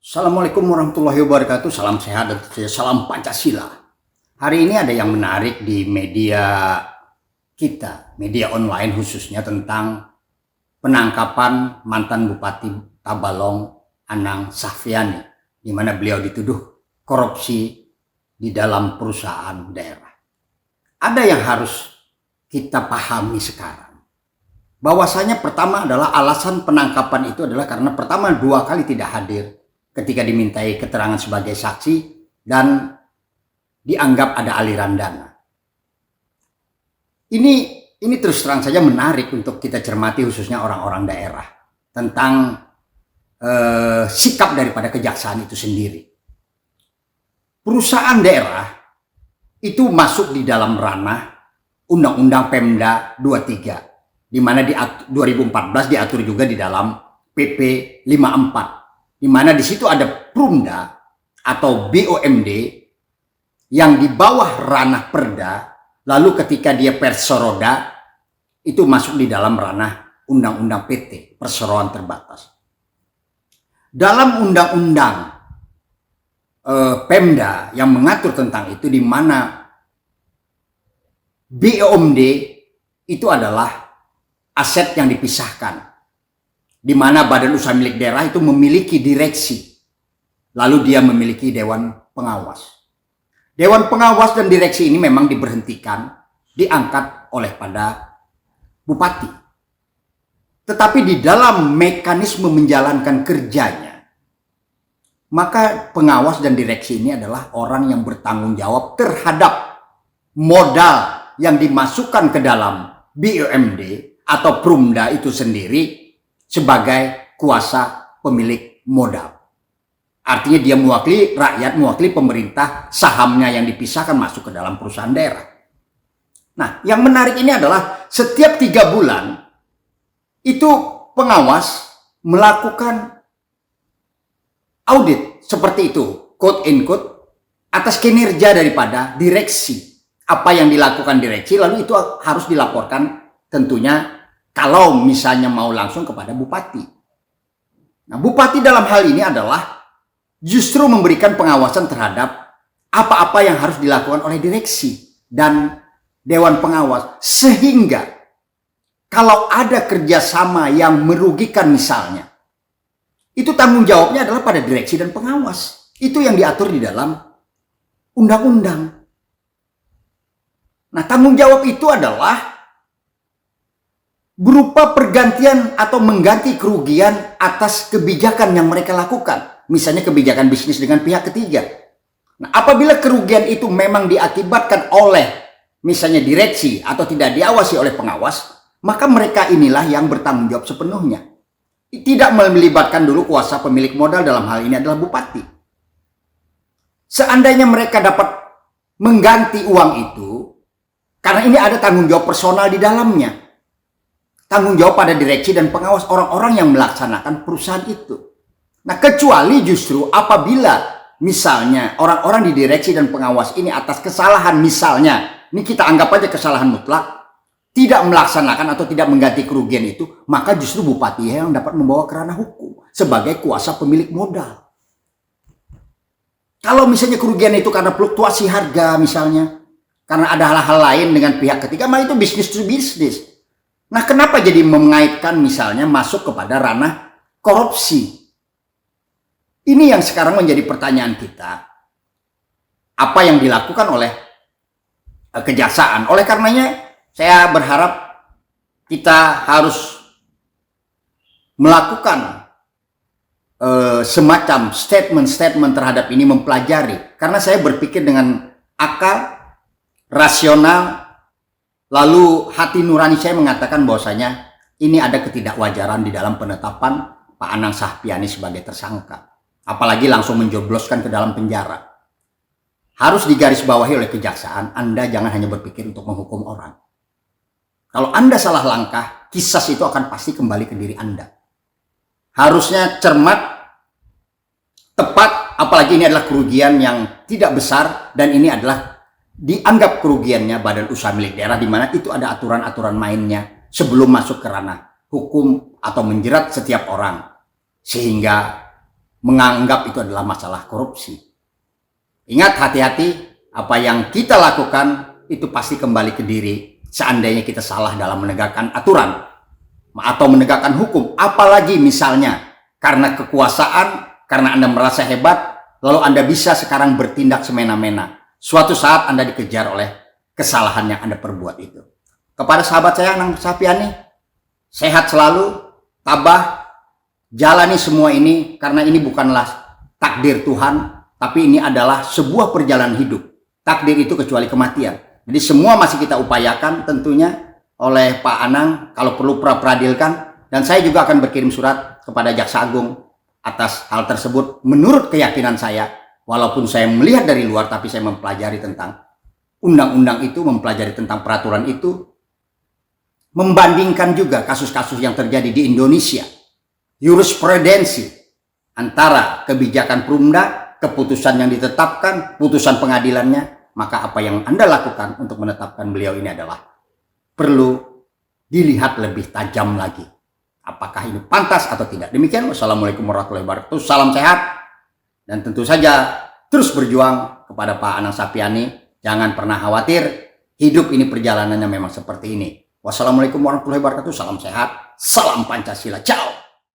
Assalamualaikum warahmatullahi wabarakatuh. Salam sehat dan tentunya salam Pancasila. Hari ini ada yang menarik di media kita, media online khususnya tentang penangkapan mantan Bupati Tabalong Anang Safyani, di mana beliau dituduh korupsi di dalam perusahaan daerah. Ada yang harus kita pahami sekarang. Bahwasanya pertama adalah alasan penangkapan itu adalah karena pertama 2 kali tidak hadir ketika dimintai keterangan sebagai saksi dan dianggap ada aliran dana. Ini terus terang saja menarik untuk kita cermati khususnya orang-orang daerah tentang sikap daripada kejaksaan itu sendiri. Perusahaan daerah itu masuk di dalam ranah Undang-Undang Pemda 23, di mana di 2014 diatur juga di dalam PP 54. Di mana di situ ada Prumda atau BUMD yang di bawah ranah Perda, lalu ketika dia Persoroda itu masuk di dalam ranah Undang-Undang PT, Perseroan Terbatas. Dalam Undang-Undang Pemda yang mengatur tentang itu, di mana BUMD itu adalah aset yang dipisahkan, di mana badan usaha milik daerah itu memiliki direksi, lalu dia memiliki dewan pengawas. Dewan pengawas dan direksi ini memang diberhentikan, diangkat oleh pada bupati. Tetapi di dalam mekanisme menjalankan kerjanya, maka pengawas dan direksi ini adalah orang yang bertanggung jawab terhadap modal yang dimasukkan ke dalam BUMD atau Prumda itu sendiri sebagai kuasa pemilik modal. Artinya dia mewakili rakyat, mewakili pemerintah, sahamnya yang dipisahkan masuk ke dalam perusahaan daerah. Nah, yang menarik ini adalah setiap 3 bulan itu pengawas melakukan audit seperti itu, quote in quote, atas kinerja daripada direksi. Apa yang dilakukan direksi, lalu itu harus dilaporkan tentunya kalau misalnya mau langsung kepada bupati. Nah, bupati dalam hal ini adalah justru memberikan pengawasan terhadap apa-apa yang harus dilakukan oleh direksi dan dewan pengawas. Sehingga kalau ada kerjasama yang merugikan misalnya, itu tanggung jawabnya adalah pada direksi dan pengawas. Itu yang diatur di dalam undang-undang. Nah, tanggung jawab itu adalah berupa pergantian atau mengganti kerugian atas kebijakan yang mereka lakukan. Misalnya kebijakan bisnis dengan pihak ketiga. Nah, apabila kerugian itu memang diakibatkan oleh misalnya direksi atau tidak diawasi oleh pengawas, maka mereka inilah yang bertanggung jawab sepenuhnya. Tidak melibatkan dulu kuasa pemilik modal, dalam hal ini adalah bupati. Seandainya mereka dapat mengganti uang itu, karena ini ada tanggung jawab personal di dalamnya. Tanggung jawab pada direksi dan pengawas, orang-orang yang melaksanakan perusahaan itu. Nah, kecuali justru apabila misalnya orang-orang di direksi dan pengawas ini atas kesalahan misalnya, ini kita anggap aja kesalahan mutlak, tidak melaksanakan atau tidak mengganti kerugian itu, maka justru bupati yang dapat membawa ke ranah hukum sebagai kuasa pemilik modal. Kalau misalnya kerugian itu karena fluktuasi harga misalnya, karena ada hal-hal lain dengan pihak ketiga, maka itu bisnis to bisnis. Nah, kenapa jadi mengaitkan misalnya masuk kepada ranah korupsi? Ini yang sekarang menjadi pertanyaan kita. Apa yang dilakukan oleh kejaksaan? Oleh karenanya, saya berharap kita harus melakukan semacam statement-statement terhadap ini, mempelajari. Karena saya berpikir dengan akal, rasional, lalu hati nurani saya mengatakan bahwasanya ini ada ketidakwajaran di dalam penetapan Pak Anang Safyani sebagai tersangka. Apalagi langsung menjobloskan ke dalam penjara. Harus digarisbawahi oleh kejaksaan, Anda jangan hanya berpikir untuk menghukum orang. Kalau Anda salah langkah, kisas itu akan pasti kembali ke diri Anda. Harusnya cermat, tepat, apalagi ini adalah kerugian yang tidak besar dan ini adalah dianggap kerugiannya badan usaha milik daerah, di mana itu ada aturan-aturan mainnya sebelum masuk ke ranah hukum atau menjerat setiap orang, sehingga menganggap itu adalah masalah korupsi. Ingat, hati-hati, apa yang kita lakukan itu pasti kembali ke diri seandainya kita salah dalam menegakkan aturan atau menegakkan hukum. Apalagi misalnya karena kekuasaan, karena Anda merasa hebat, lalu Anda bisa sekarang bertindak semena-mena. Suatu saat Anda dikejar oleh kesalahan yang Anda perbuat itu. Kepada sahabat saya, Anang Sapiani, sehat selalu, tabah, jalani semua ini, karena ini bukanlah takdir Tuhan, tapi ini adalah sebuah perjalanan hidup. Takdir itu kecuali kematian. Jadi semua masih kita upayakan tentunya oleh Pak Anang, kalau perlu pra-peradilkan, dan saya juga akan berkirim surat kepada Jaksa Agung atas hal tersebut. Menurut keyakinan saya, walaupun saya melihat dari luar, tapi saya mempelajari tentang undang-undang itu, mempelajari tentang peraturan itu, membandingkan juga kasus-kasus yang terjadi di Indonesia, jurisprudensi antara kebijakan Perumda, keputusan yang ditetapkan, putusan pengadilannya, maka apa yang Anda lakukan untuk menetapkan beliau ini adalah perlu dilihat lebih tajam lagi. Apakah ini pantas atau tidak? Demikian, wassalamualaikum warahmatullahi wabarakatuh. Salam sehat, dan tentu saja terus berjuang kepada Pak Anang Sapiani. Jangan pernah khawatir, hidup ini perjalanannya memang seperti ini. Wassalamualaikum warahmatullahi wabarakatuh. Salam sehat, salam Pancasila. Ciao.